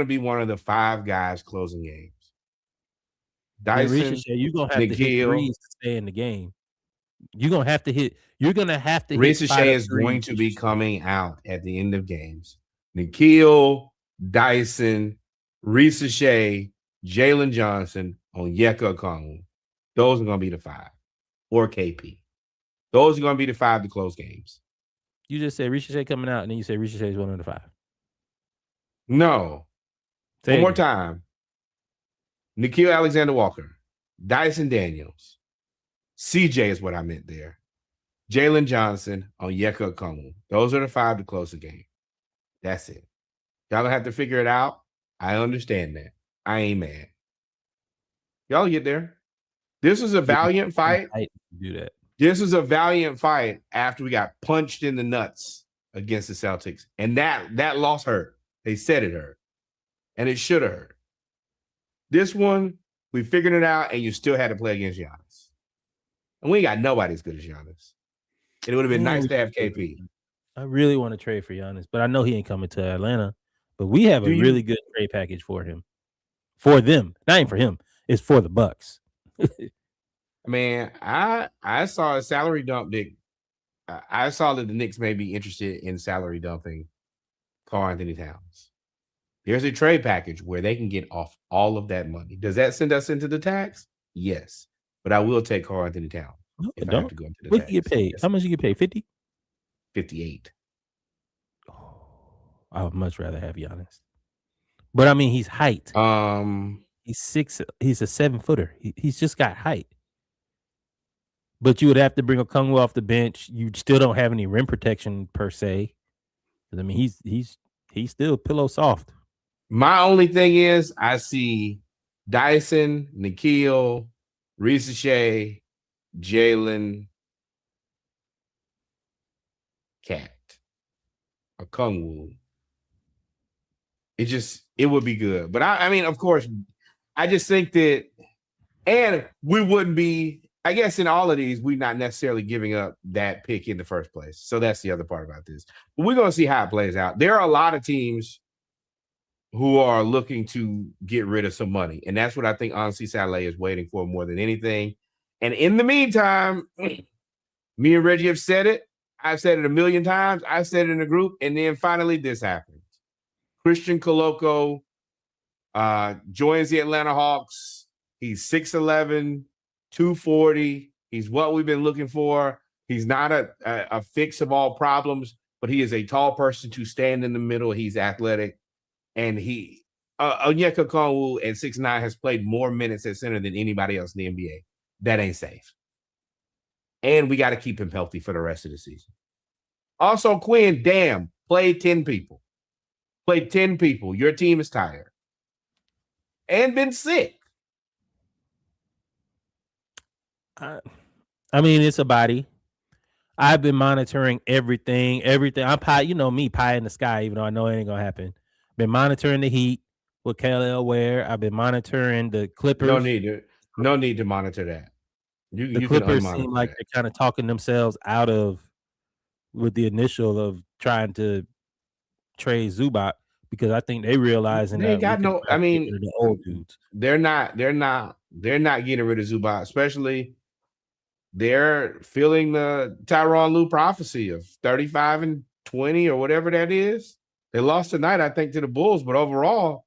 be one of the 5 guys closing games. Dyson, Ricochet, you're gonna have to hit threes to stay in the game. You're gonna have to hit. Ricochet is going to be coming out at the end of games. Nickeil, Dyson, Ricochet, Jalen Johnson, Onyeka Okongwu. Those are going to be the 5. Or KP. Those are going to be the 5 to close games. You just said Ricochet coming out, and then you said Ricochet is one of the 5. No. One more time. Nickeil Alexander-Walker, Dyson Daniels, CJ is what I meant there. Jalen Johnson, Onyeka Okongwu. Those are the 5 to close the game. That's it. Y'all gonna have to figure it out. I understand that. I ain't mad. Y'all get there. This was a valiant fight. Do that. This was a valiant fight after we got punched in the nuts against the Celtics. And that loss hurt. They said it hurt. And it should have hurt. This one, we figured it out, and you still had to play against Giannis. And we ain't got nobody as good as Giannis. It would have been nice to have KP. I really want to trade for Giannis, but I know he ain't coming to Atlanta. But we have a really good trade package for him. For them. Not even for him. It's for the Bucks. Man, I saw a salary dump, Nick. I saw that the Knicks may be interested in salary dumping Karl-Anthony Towns. There's a trade package where they can get off all of that money. Does that send us into the tax? Yes. But I will take Karl-Anthony Towns. No, if I have to go into the what tax. you get paid? Yes. How much you get paid? 50? 58. Oh, I would much rather have Giannis. But I mean, he's height. He's 6. He's a 7-footer. He's just got height. But you would have to bring Okongwu off the bench. You still don't have any rim protection per se. I mean, he's still pillow soft. My only thing is, I see Dyson, Nikhil, Risa Shea, Jalen, Cat, or Kungwoo. It would be good. But I mean, of course, I just think that, and we wouldn't be, I guess in all of these, we're not necessarily giving up that pick in the first place. So that's the other part about this. But we're going to see how it plays out. There are a lot of teams who are looking to get rid of some money. And that's what I think Ansi Saleh is waiting for more than anything. And in the meantime, me and Reggie have said it. I've said it a million times. I said it in the group. And then finally this happens. Christian Koloko joins the Atlanta Hawks. He's 6'11", 240. He's what we've been looking for. He's not a fix of all problems, but he is a tall person to stand in the middle. He's athletic. And Onyeka Okongwu at 6'9" has played more minutes at center than anybody else in the NBA. That ain't safe. And we got to keep him healthy for the rest of the season. Also, Quinn, damn, played 10 people. Played 10 people. Your team is tired. And been sick. I mean, it's a body. I've been monitoring everything. I'm pie, you know me, pie in the sky, even though I know it ain't going to happen. Been monitoring the Heat with Kelly Ware. I've been monitoring the Clippers. No need to monitor that. The Clippers seem like they're kind of talking themselves out of with the initial of trying to trade Zubac because I think they realizing they that got no. I mean, the old dudes. They're not getting rid of Zubac, especially they're feeling the Tyronn Lue prophecy of 35 and 20 or whatever that is. They lost tonight, I think, to the Bulls, but overall,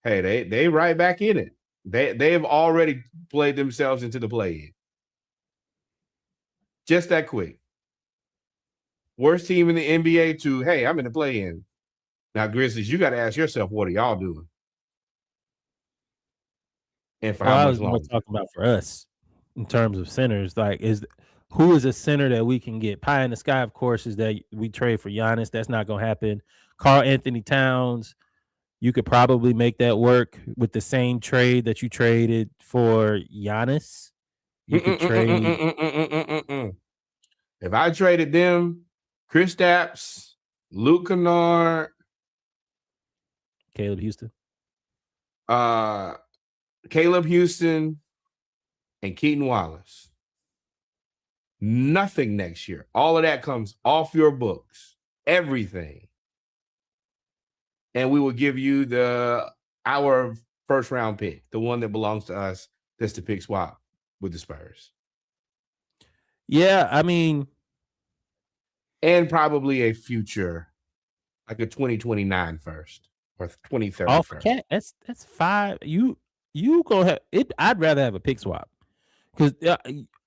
hey, they right back in it. They have already played themselves into the play-in. Just that quick. Worst team in the NBA to, hey, I'm in the play-in. Now, Grizzlies, you got to ask yourself, what are y'all doing? And for how much longer? Talking about for us in terms of centers, like who is a center that we can get? Pie in the sky, of course, is that we trade for Giannis. That's not going to happen. Karl Anthony Towns, you could probably make that work with the same trade that you traded for Giannis. You could trade. If I traded them, Kristaps, Luke Kennard, Caleb Houston, and Keaton Wallace. Nothing next year. All of that comes off your books. Everything. And we will give you our first round pick, the one that belongs to us. That's the pick swap with the Spurs. Yeah, I mean, and probably a future, like a 2029 first or 2030 off first. Cat, that's 5. You gonna have it. I'd rather have a pick swap because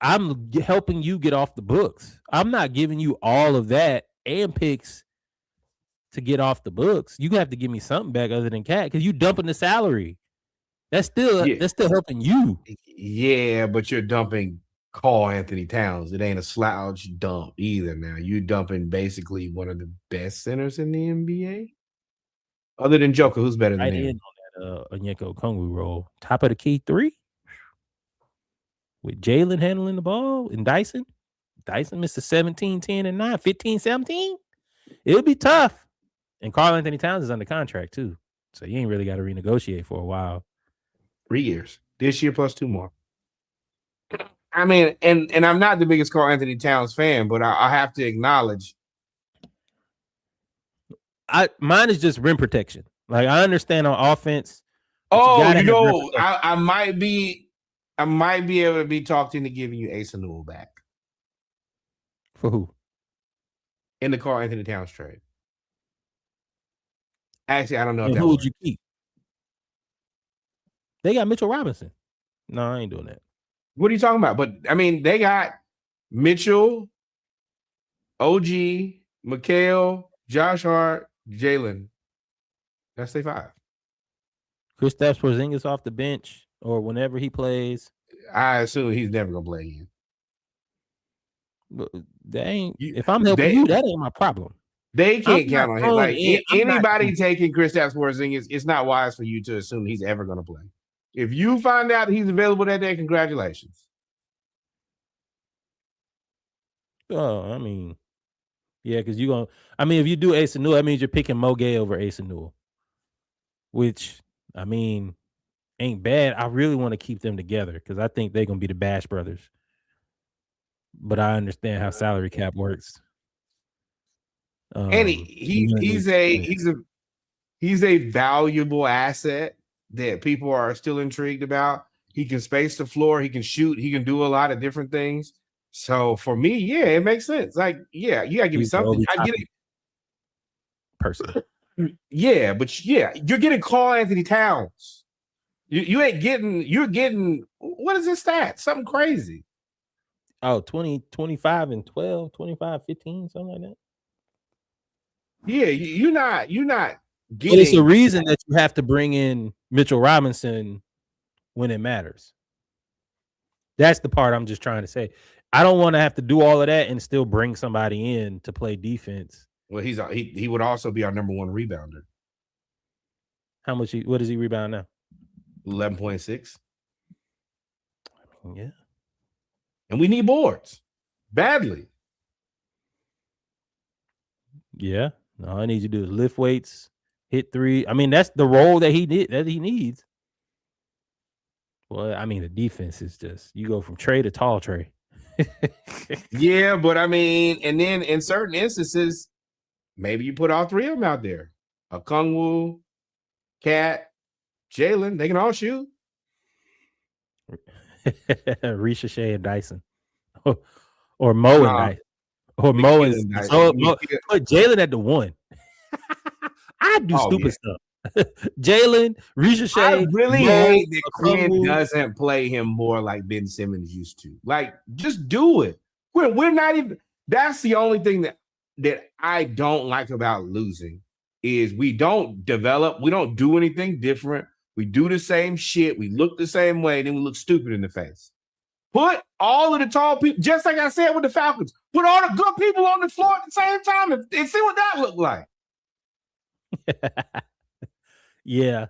I'm helping you get off the books. I'm not giving you all of that and picks to get off the books. You have to give me something back other than Cat because you dumping the salary. That's still helping you. Yeah, but you're dumping Karl Anthony Towns. It ain't a slouch dump either. Now you're dumping basically one of the best centers in the NBA, other than Joker. Who's better than him? On that Onyeka Okongwu role, top of the key 3 with Jalen handling the ball and Dyson missed 17, 10, and 9, 15, 17. It'll be tough. And Karl Anthony Towns is under contract too, so you ain't really got to renegotiate for a while. 3 years this year plus 2 more. I mean, and I'm not the biggest Karl Anthony Towns fan, but I have to acknowledge. Mine is just rim protection. Like I understand on offense. I might be able to be talked into giving you Asa Newell back. For who? In the Karl Anthony Towns trade. Actually, I don't know. Who would you keep? They got Mitchell Robinson. No, I ain't doing that. What are you talking about? But I mean, they got Mitchell, OG, Mikal, Josh Hart, Jalen. That's their 5. Kristaps Porzingis off the bench or whenever he plays. I assume he's never gonna play again. But if I'm helping you, that ain't my problem. They can't count on him. Like anybody taking Kristaps Porzingis, it's not wise for you to assume he's ever gonna play. If you find out he's available that day, congratulations. Oh, I mean, yeah, because you're going to, I mean, if you do Asa Newell, that means you're picking Mo Gay over Asa Newell, which, I mean, ain't bad. I really want to keep them together because I think they're going to be the Bash brothers. But I understand how salary cap works. And he's a valuable asset that people are still intrigued about. He can space the floor, he can shoot, he can do a lot of different things. So for me, yeah, it makes sense. Like, yeah, you gotta give me something. I get it. Person. Yeah, but yeah, you're getting Karl Anthony Towns. You ain't getting, you're getting, what is his stat? Something crazy. Oh, 20, 25 and 12, 25, 15, something like that. Yeah, you're not getting. But it's a reason that you have to bring in Mitchell Robinson when it matters. That's the part I'm just trying to say. I don't want to have to do all of that and still bring somebody in to play defense. Well, he would also be our number one rebounder. How much? What does he rebound now? 11.6. Yeah. And we need boards badly. Yeah. No, all I need you to do is lift weights, hit three. I mean, that's the role that he needs. Well, I mean, the defense is just, you go from Trey to tall Trey. Yeah, but I mean, and then in certain instances, maybe you put all three of them out there. Okongwu, Cat, Jalen, they can all shoot. Risha Shea and Dyson. Or Mo and Dyson. Or Mo and Dyson. So put Jalen at the one. I do stupid stuff. Jalen, Risha Shea. I really hate that Quinn doesn't play him more like Ben Simmons used to. Like, just do it. We're not even. That's the only thing that I don't like about losing is we don't develop. We don't do anything different. We do the same shit. We look the same way. Then we look stupid in the face. Put all of the tall people, just like I said with the Falcons, put all the good people on the floor at the same time and see what that looked like. Yeah.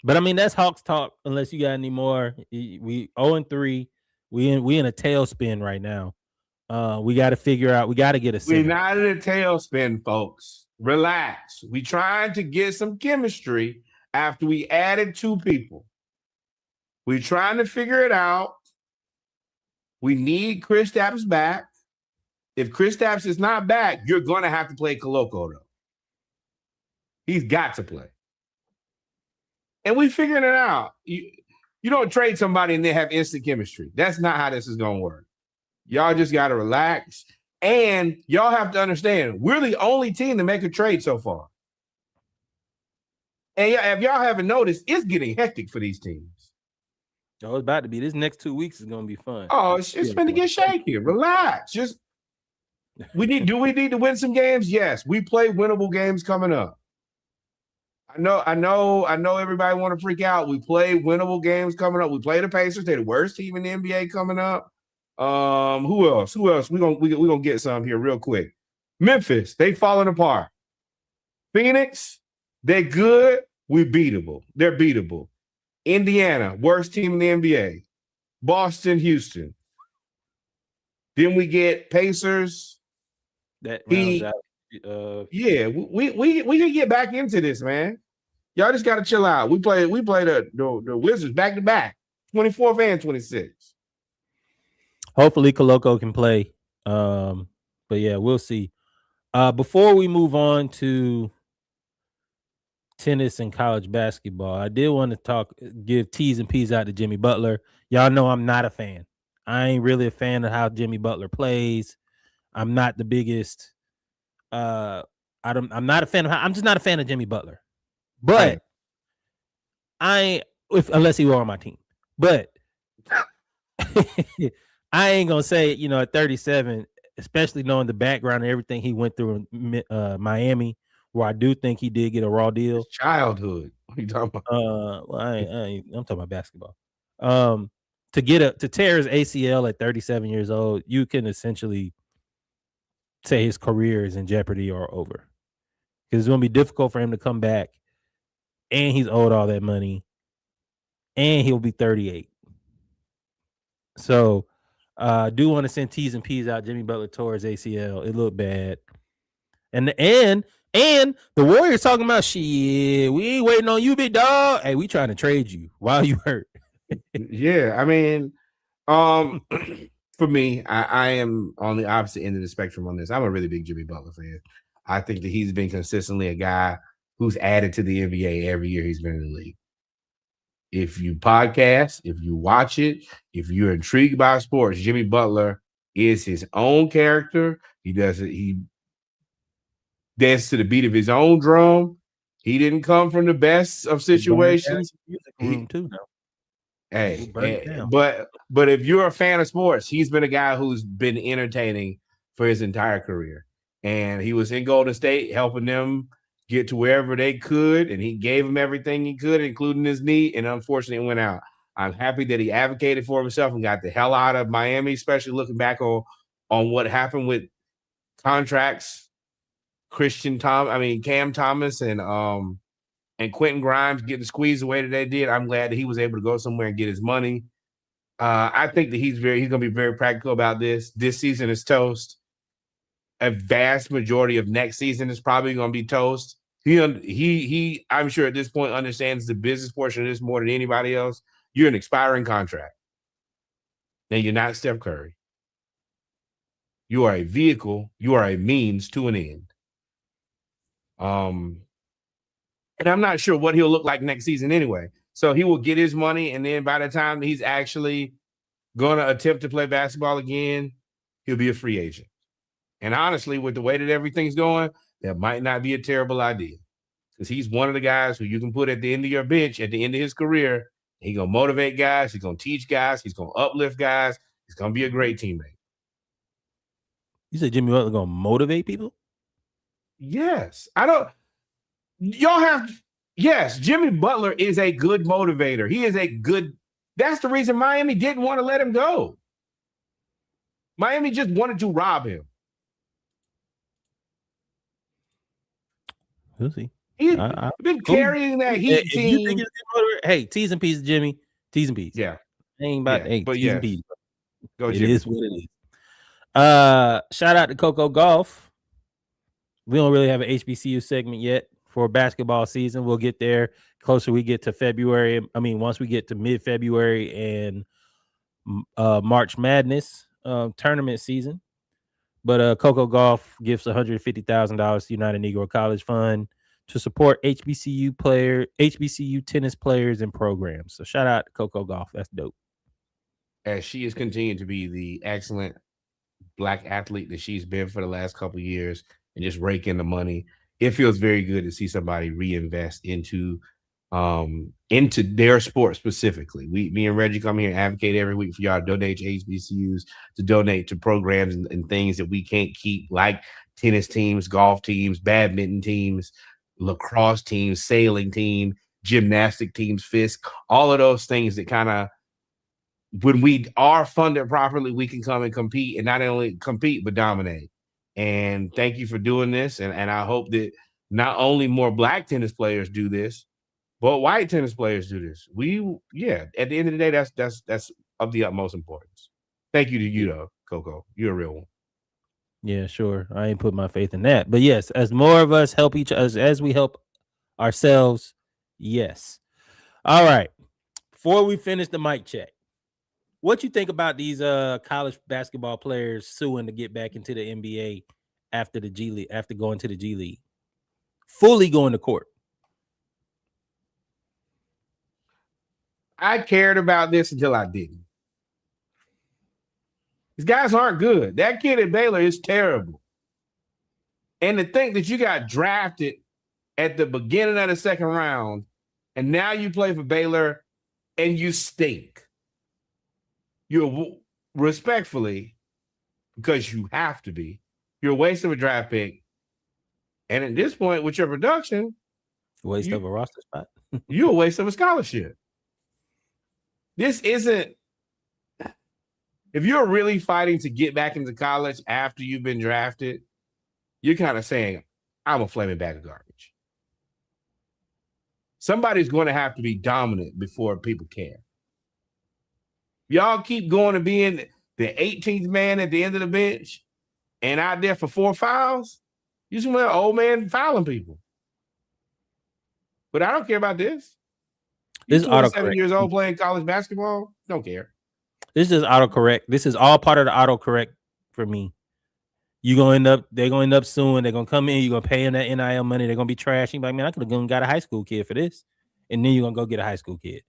But I mean, that's Hawks talk. Unless you got any more, we 0-3. We in a tailspin right now. We got to figure out. We got to get a center. We're not in a tailspin, folks. Relax. We trying to get some chemistry after we added 2 people. We're trying to figure it out. We need Kristaps back. If Kristaps is not back, you're going to have to play Koloko, though. He's got to play. And we figuring it out. You don't trade somebody and then have instant chemistry. That's not how this is going to work. Y'all just got to relax. And y'all have to understand, we're the only team to make a trade so far. And if y'all haven't noticed, it's getting hectic for these teams. Oh, it's about to be. This next 2 weeks is going to be fun. Oh, it's going to get shaky. Relax. Do we need to win some games? Yes. We play winnable games coming up. I know everybody want to freak out. We play winnable games coming up. We play the Pacers. They're the worst team in the NBA coming up. Who else? We're gonna get some here real quick. Memphis, they falling apart. Phoenix, they're good. We're beatable. They're beatable. Indiana, worst team in the NBA. Boston, Houston. Then we get Pacers. That rounds out. Yeah, we can get back into this, man. Y'all just gotta chill out. We play the Wizards back to back, 24th and 26th. Hopefully Koloko can play. But yeah, we'll see. Before we move on to tennis and college basketball, I did want to give T's and P's out to Jimmy Butler. Y'all know I'm not a fan. I ain't really a fan of how Jimmy Butler plays. I'm not the biggest. I'm not a fan of. I'm just not a fan of Jimmy Butler. But unless he were on my team. But I ain't gonna say, at 37, especially knowing the background and everything he went through in Miami, where I do think he did get a raw deal. His childhood. What are you talking about? Well, I'm talking about basketball. To tear his ACL at 37 years old, you can essentially say his career is in jeopardy or over. Because it's gonna be difficult for him to come back, and he's owed all that money. and he'll be 38. So, do want to send T's and P's out. Jimmy Butler tore his ACL. It looked bad, and the Warriors talking about shit. We ain't waiting on you, big dog. Hey, we trying to trade you while you hurt. Yeah, I mean, for me, I am on the opposite end of the spectrum on this. I'm a really big Jimmy Butler fan. I think that he's been consistently a guy who's added to the NBA every year he's been in the league. If you podcast, if you watch it, if you're intrigued by sports, Jimmy Butler is his own character. He does it. He dances to the beat of his own drum. He didn't come from the best of situations. Hey, but if you're a fan of sports, he's been a guy who's been entertaining for his entire career. And he was in Golden State helping them get to wherever they could, and he gave them everything he could, including his knee, and unfortunately went out. I'm happy that he advocated for himself and got the hell out of Miami, especially looking back on what happened with contracts, Cam Thomas and Quentin Grimes getting squeezed the way that they did. I'm glad that he was able to go somewhere and get his money. I think that he's going to be very practical about this. This season is toast. A vast majority of next season is probably going to be toast. He I'm sure at this point understands the business portion of this more than anybody else. You're an expiring contract. And you're not Steph Curry. You are a vehicle. You are a means to an end. And I'm not sure what he'll look like next season anyway. So he will get his money, and then by the time he's actually going to attempt to play basketball again, he'll be a free agent. And honestly, with the way that everything's going, that might not be a terrible idea, because he's one of the guys who you can put at the end of your bench at the end of his career. He's going to motivate guys. He's going to teach guys. He's going to uplift guys. He's going to be a great teammate. You said Jimmy Butler going to motivate people? Yes. Yes, Jimmy Butler is a good motivator. He is that's the reason Miami didn't want to let him go. Miami just wanted to rob him. We'll see. He's been carrying that Heat team. Hey, T's and P's, Jimmy. T's and P's. Yeah. Ain't about T's and P's. Go, It Jimmy. is what it is. Shout out to Coco Gauff. We don't really have an HBCU segment yet for basketball season. We'll get there closer we get to February. I mean, once we get to mid-February and March Madness tournament season. But Coco Gauff gives $150,000 to United Negro College Fund to support HBCU tennis players and programs. So shout out to Coco Gauff. That's dope. As she has continued to be the excellent Black athlete that she's been for the last couple of years and just rake in the money, it feels very good to see somebody reinvest into their sport specifically. Me and Reggie come here and advocate every week for y'all to donate to HBCUs, to donate to programs and things that we can't keep, like tennis teams, golf teams, badminton teams, lacrosse teams, sailing team, gymnastic teams, FISC, all of those things that kind of, when we are funded properly, we can come and compete, and not only compete, but dominate. And thank you for doing this. And I hope that not only more Black tennis players do this, but white tennis players do this. At the end of the day, that's of the utmost importance. Thank you to you, though, Coco. You're a real one. Yeah, sure. I ain't put my faith in that. But yes, as more of us help each other, as we help ourselves, yes. All right. Before we finish the mic check, what you think about these college basketball players suing to get back into the NBA after the G League, after going to the G League? Fully going to court. I cared about this until I didn't. These guys aren't good. That kid at Baylor is terrible. And to think that you got drafted at the beginning of the second round, and now you play for Baylor and you stink. You're respectfully, because you have to be, you're a waste of a draft pick. And at this point, with your production, waste of a roster spot. You're a waste of a scholarship. This isn't, if you're really fighting to get back into college after you've been drafted, you're kind of saying, I'm a flaming bag of garbage. somebody's going to have to be dominant before people care. Y'all keep going to being the 18th man at the end of the bench and out there for 4 fouls. You just want an old man fouling people. But I don't care about this. This is 27 years old playing college basketball. Don't care. This is autocorrect. This is all part of the autocorrect for me. They're going to end up suing. They're going to come in. You're going to pay them that NIL money. They're going to be trashing. Like, man, I could have got a high school kid for this. And then you're going to go get a high school kid.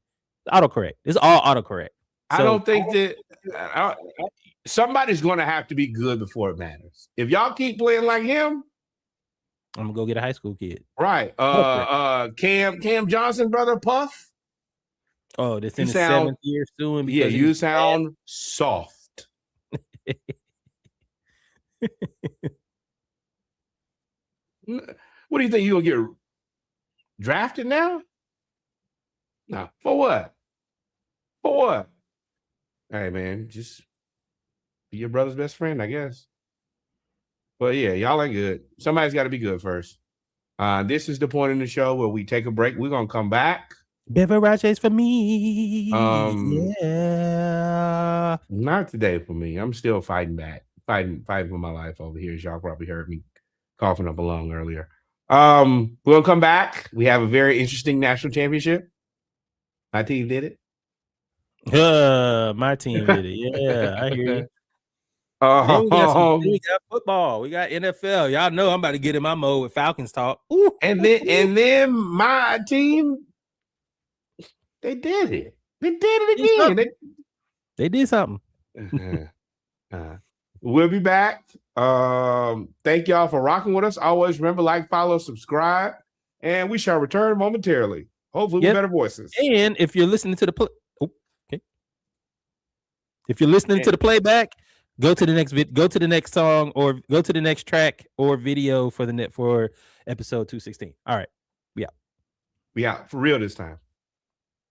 Autocorrect. It's all autocorrect. So, I don't think that somebody's going to have to be good before it matters. If y'all keep playing like him, I'm going to go get a high school kid. Right. Cam Johnson, brother, Puff. Oh, this in the 7th year suing. Yeah, you sound soft. What do you think? You gonna get drafted now? No. For what? For what? Hey, man, just be your brother's best friend, I guess. But yeah, y'all ain't good. Somebody's got to be good first. This is the point in the show where we take a break. We're gonna come back. Beverages for me. Yeah. Not today for me. I'm still fighting back. Fighting for my life over here, as y'all probably heard me coughing up a lung earlier. We're gonna come back. We have a very interesting national championship. My team did it. My team did it. Yeah, I hear you. We got football. We got NFL. Y'all know I'm about to get in my mode with Falcons talk. Ooh. And then my team, they did it. They did it again. They did something. We'll be back. Thank y'all for rocking with us. Always remember, like, follow, subscribe, and we shall return momentarily. Hopefully with better voices. And if you're listening to the if you're listening to the playback, go to the next song, or go to the next track or video for episode 216. All right. We out. We out for real this time.